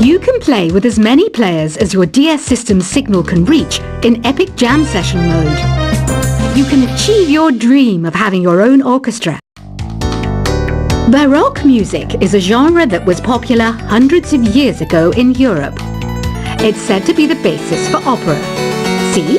You can play with as many players as your DS system's signal can reach in epic jam session mode. You can achieve your dream of having your own orchestra. Baroque music is a genre that was popular hundreds of years ago in Europe. It's said to be the basis for opera. See?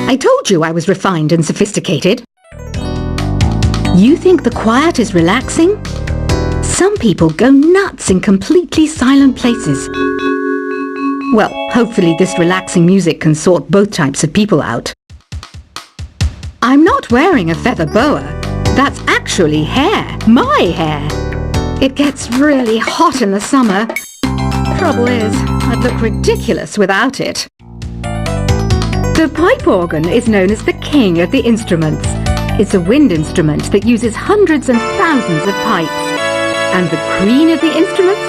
I told you I was refined and sophisticated. You think the quiet is relaxing? Some people go nuts in completely silent places. Well, hopefully this relaxing music can sort both types of people out. I'm not wearing a feather boa. That's actually hair. My hair. It gets really hot in the summer. Trouble is, I'd look ridiculous without it. The pipe organ is known as the king of the instruments. It's a wind instrument that uses hundreds and thousands of pipes. And the queen of the instruments?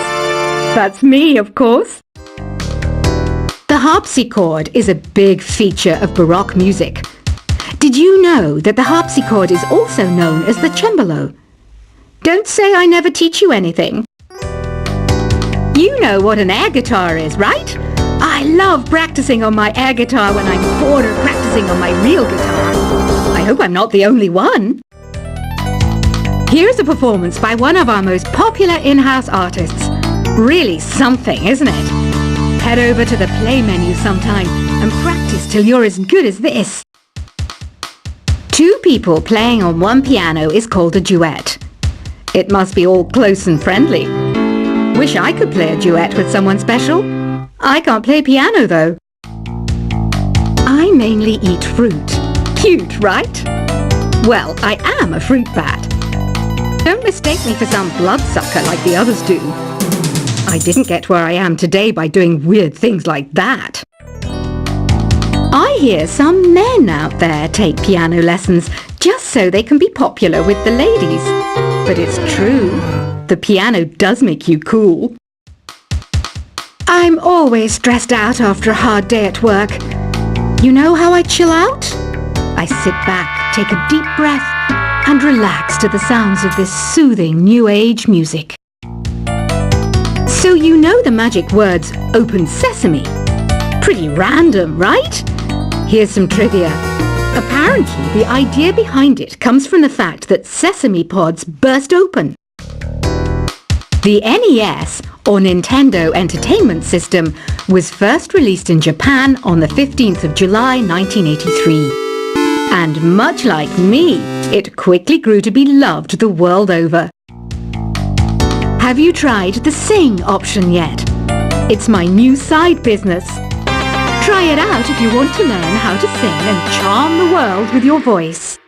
That's me, of course. The harpsichord is a big feature of Baroque music. Did you know that the harpsichord is also known as the cembalo? Don't say I never teach you anything. You know what an air guitar is, right? I love practicing on my air guitar when I'm bored of practicing on my real guitar. I hope I'm not the only one. Here's a performance by one of our most popular in-house artists. Really something, isn't it? Head over to the play menu sometime and practice till you're as good as this. Two people playing on one piano is called a duet. It must be all close and friendly. Wish I could play a duet with someone special. I can't play piano though. I mainly eat fruit. Cute, right? Well, I am a fruit bat. Don't mistake me for some bloodsucker like the others do. I didn't get where I am today by doing weird things like that. I hear some men out there take piano lessons just so they can be popular with the ladies. But it's true. The piano does make you cool. I'm always stressed out after a hard day at work. You know how I chill out? I sit back, take a deep breath, and relax to the sounds of this soothing new age music. So you know the magic words "open sesame"? Pretty random, right? Here's some trivia. Apparently, the idea behind it comes from the fact that sesame pods burst open. The NES, or Nintendo Entertainment System, was first released in Japan on the 15th of July 1983. And much like me, it quickly grew to be loved the world over. Have you tried the Sing option yet? It's my new side business. Try it out if you want to learn how to sing and charm the world with your voice.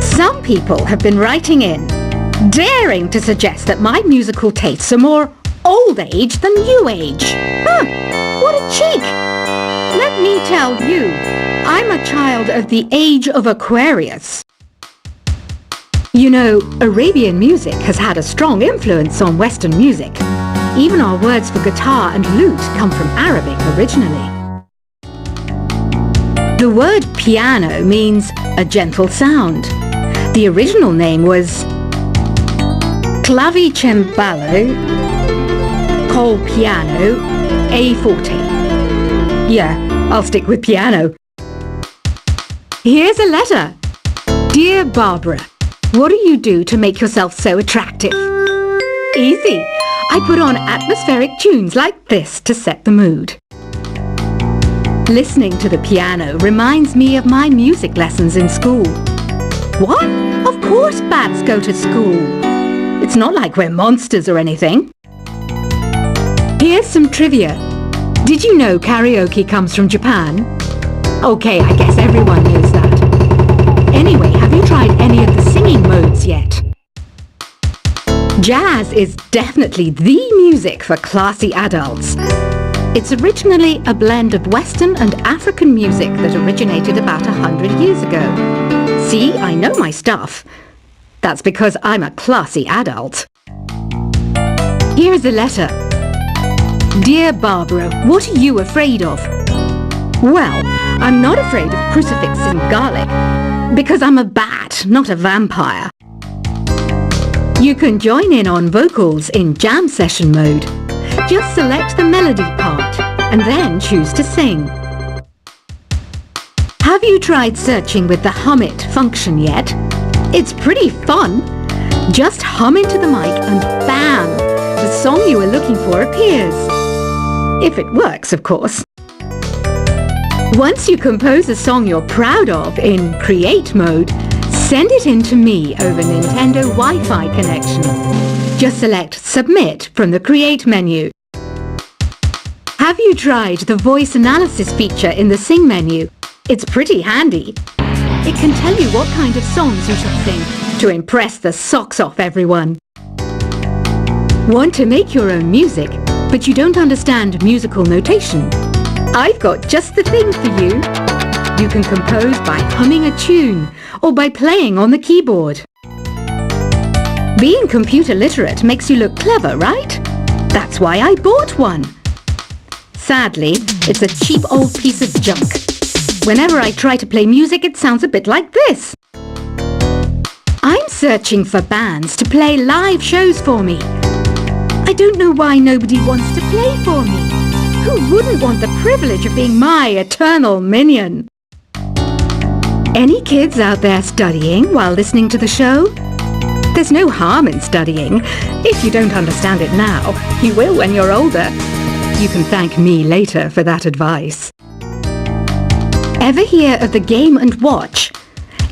Some people have been writing in, daring to suggest that my musical tastes are more old age than new age. Huh, what a cheek! Let me tell you, I'm a child of the age of Aquarius. You know, Arabian music has had a strong influence on Western music. Even our words for guitar and lute come from Arabic originally. The word piano means a gentle sound. The original name was clavicembalo col piano a forte. Yeah, I'll stick with piano. Here's a letter. Dear Barbara, what do you do to make yourself so attractive? Easy. I put on atmospheric tunes like this to set the mood. Listening to the piano reminds me of my music lessons in school. What? Of course bats go to school. It's not like we're monsters or anything. Here's some trivia. Did you know karaoke comes from Japan? Okay, I guess everyone knows that. Anyway, have you tried any of the singing modes yet? Jazz is definitely the music for classy adults. It's originally a blend of Western and African music that originated about 100 years ago. See, I know my stuff. That's because I'm a classy adult. Here's a letter. Dear Barbara, what are you afraid of? Well, I'm not afraid of crucifix and garlic, because I'm a bat, not a vampire. You can join in on vocals in jam session mode. Just select the melody part and then choose to sing. Have you tried searching with the Hum It function yet? It's pretty fun. Just hum into the mic and bam! The song you were looking for appears. If it works, of course. Once you compose a song you're proud of in Create mode, send it in to me over Nintendo Wi-Fi connection. Just select Submit from the Create menu. Have you tried the voice analysis feature in the Sing menu? It's pretty handy. It can tell you what kind of songs you should sing to impress the socks off everyone. Want to make your own music, but you don't understand musical notation? I've got just the thing for you. You can compose by humming a tune or by playing on the keyboard. Being computer literate makes you look clever, right? That's why I bought one. Sadly, it's a cheap old piece of junk. Whenever I try to play music, it sounds a bit like this. I'm searching for bands to play live shows for me. I don't know why nobody wants to play for me. Who wouldn't want the privilege of being my eternal minion? Any kids out there studying while listening to the show? There's no harm in studying. If you don't understand it now, you will when you're older. You can thank me later for that advice. Ever hear of the Game & Watch?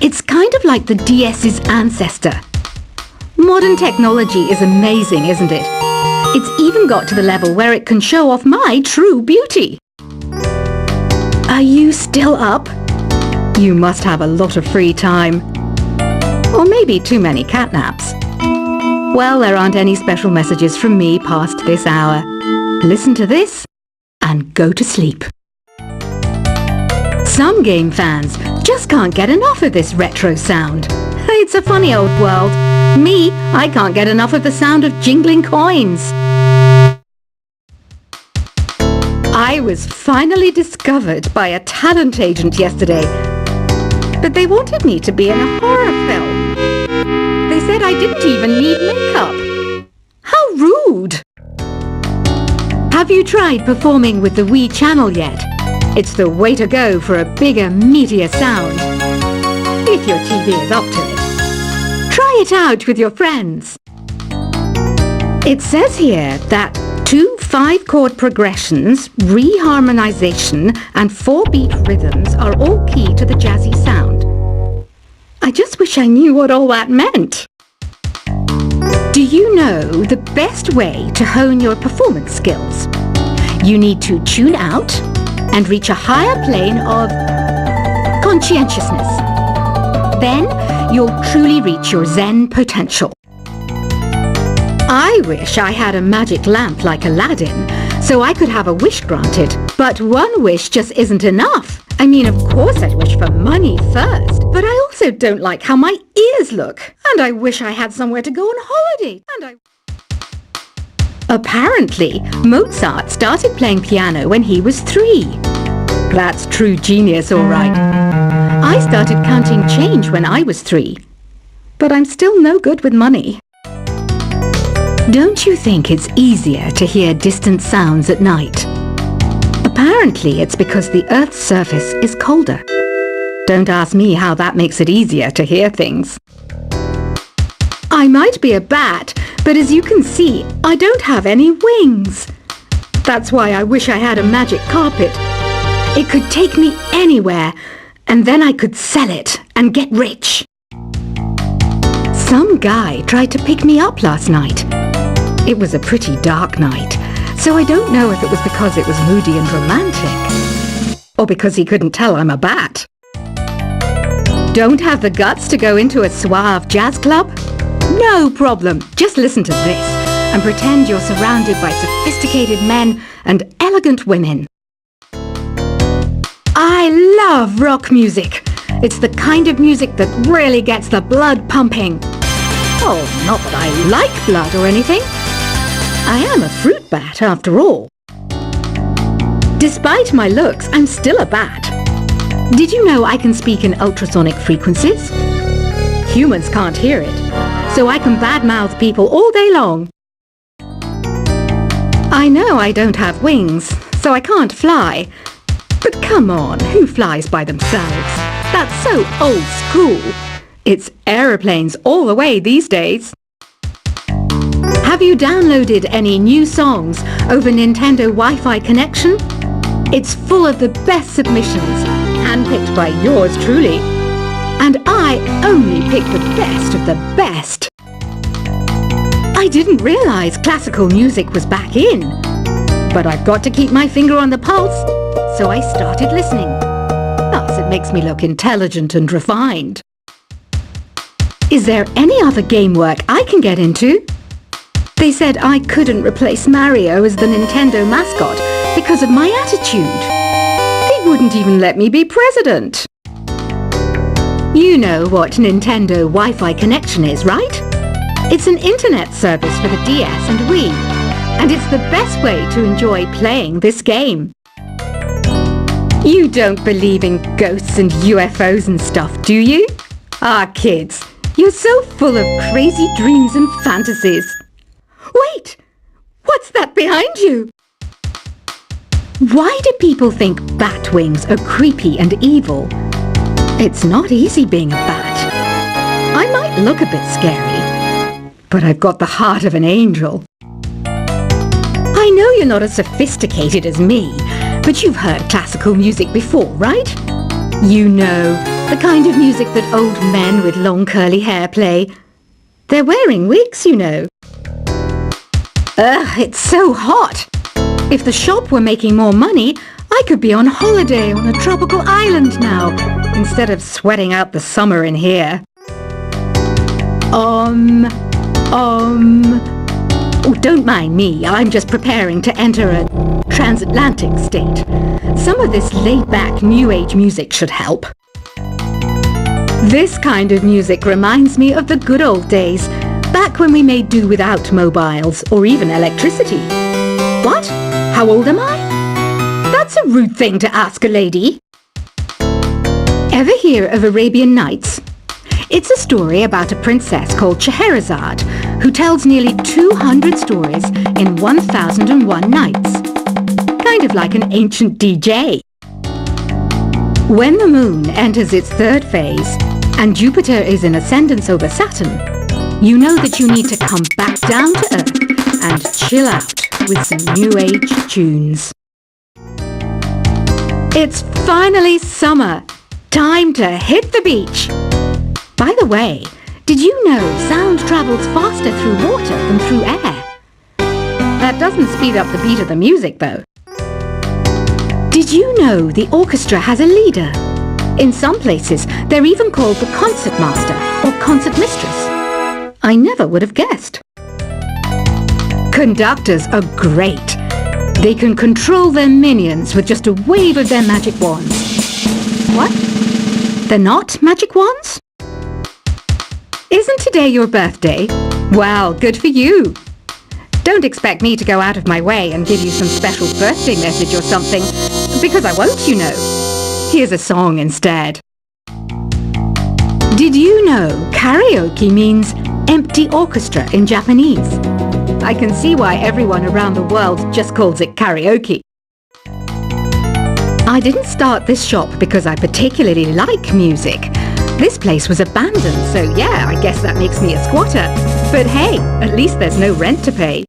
It's kind of like the DS's ancestor. Modern technology is amazing, isn't it? It's even got to the level where it can show off my true beauty. Are you still up? You must have a lot of free time. Or maybe too many catnaps. Well, there aren't any special messages from me past this hour. Listen to this and go to sleep. Some game fans just can't get enough of this retro sound. It's a funny old world. Me, I can't get enough of the sound of jingling coins. I was finally discovered by a talent agent yesterday, but they wanted me to be in a horror film. They said I didn't even need makeup. How rude! Have you tried performing with the Wii channel yet? It's the way to go for a bigger, meatier sound. If your TV is up to it. Try it out with your friends. It says here that 2 5-chord progressions, reharmonization and 4-beat rhythms are all key to the jazzy sound. I just wish I knew what all that meant. Do you know the best way to hone your performance skills? You need to tune out and reach a higher plane of conscientiousness. Then you'll truly reach your Zen potential. I wish I had a magic lamp like Aladdin, so I could have a wish granted. But one wish just isn't enough. I mean, of course I'd wish for money first, but I also don't like how my ears look. And I wish I had somewhere to go on holiday. Apparently, Mozart started playing piano when he was 3. That's true genius, all right. I started counting change when I was 3. But I'm still no good with money. Don't you think it's easier to hear distant sounds at night? Apparently, it's because the Earth's surface is colder. Don't ask me how that makes it easier to hear things. I might be a bat, but as you can see, I don't have any wings. That's why I wish I had a magic carpet. It could take me anywhere, and then I could sell it and get rich. Some guy tried to pick me up last night. It was a pretty dark night, so I don't know if it was because it was moody and romantic, or because he couldn't tell I'm a bat. Don't have the guts to go into a suave jazz club? No problem. Just listen to this and pretend you're surrounded by sophisticated men and elegant women. I love rock music. It's the kind of music that really gets the blood pumping. Oh, not that I like blood or anything. I am a fruit bat, after all. Despite my looks, I'm still a bat. Did you know I can speak in ultrasonic frequencies? Humans can't hear it, so I can badmouth people all day long. I know I don't have wings, so I can't fly. But come on, who flies by themselves? That's so old school. It's aeroplanes all the way these days. Have you downloaded any new songs over Nintendo Wi-Fi connection? It's full of the best submissions, handpicked by yours truly. And I only pick the best of the best. I didn't realize classical music was back in. But I've got to keep my finger on the pulse, so I started listening. Thus, it makes me look intelligent and refined. Is there any other game work I can get into? They said I couldn't replace Mario as the Nintendo mascot because of my attitude. They wouldn't even let me be president. You know what Nintendo Wi-Fi connection is, right? It's an internet service for the DS and Wii, and it's the best way to enjoy playing this game. You don't believe in ghosts and UFOs and stuff, do you? Ah, kids, you're so full of crazy dreams and fantasies. Wait! What's that behind you? Why do people think bat wings are creepy and evil? It's not easy being a bat. I might look a bit scary, but I've got the heart of an angel. I know you're not as sophisticated as me, but you've heard classical music before, right? You know, the kind of music that old men with long curly hair play. They're wearing wigs, you know. Ugh, it's so hot. If the shop were making more money, I could be on holiday on a tropical island now, instead of sweating out the summer in here. Oh, don't mind me. I'm just preparing to enter a transatlantic state. Some of this laid-back New Age music should help. This kind of music reminds me of the good old days, back when we made do without mobiles or even electricity. What? How old am I? That's a rude thing to ask a lady. Ever hear of Arabian Nights? It's a story about a princess called Scheherazade who tells nearly 200 stories in 1001 nights. Kind of like an ancient DJ. When the moon enters its third phase and Jupiter is in ascendance over Saturn, you know that you need to come back down to Earth and chill out with some New Age tunes. It's finally summer. Time to hit the beach. By the way, did you know sound travels faster through water than through air? That doesn't speed up the beat of the music, though. Did you know the orchestra has a leader? In some places, they're even called the concert master or concert mistress. I never would have guessed. Conductors are great. They can control their minions with just a wave of their magic wands. What? They're not magic wands? Isn't today your birthday? Well, good for you. Don't expect me to go out of my way and give you some special birthday message or something, because I won't, you know. Here's a song instead. Did you know karaoke means empty orchestra in Japanese? I can see why everyone around the world just calls it karaoke. I didn't start this shop because I particularly like music. This place was abandoned, so yeah, I guess that makes me a squatter. But hey, at least there's no rent to pay.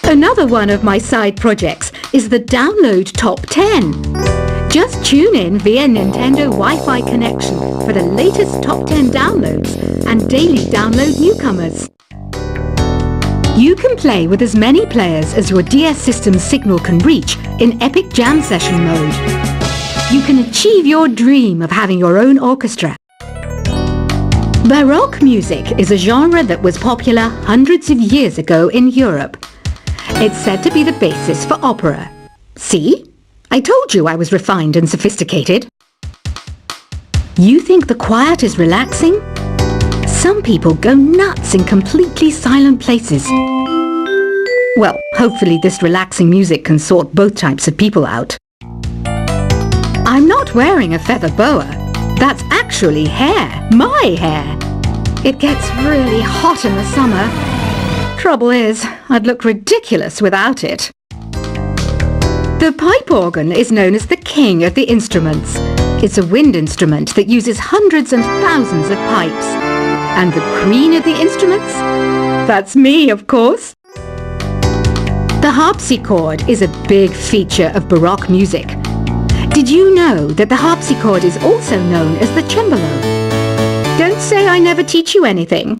Another one of my side projects is the Download Top 10. Just tune in via Nintendo Wi-Fi connection for the latest top 10 downloads and daily download newcomers. You can play with as many players as your DS system's signal can reach in Epic Jam Session mode. You can achieve your dream of having your own orchestra. Baroque music is a genre that was popular hundreds of years ago in Europe. It's said to be the basis for opera. See? I told you I was refined and sophisticated. You think the quiet is relaxing? Some people go nuts in completely silent places. Well, hopefully this relaxing music can sort both types of people out. I'm not wearing a feather boa. That's actually hair. My hair. It gets really hot in the summer. Trouble is, I'd look ridiculous without it. The pipe organ is known as the king of the instruments. It's a wind instrument that uses hundreds and thousands of pipes. And the queen of the instruments? That's me, of course. The harpsichord is a big feature of Baroque music. Did you know that the harpsichord is also known as the cembalo? Don't say I never teach you anything.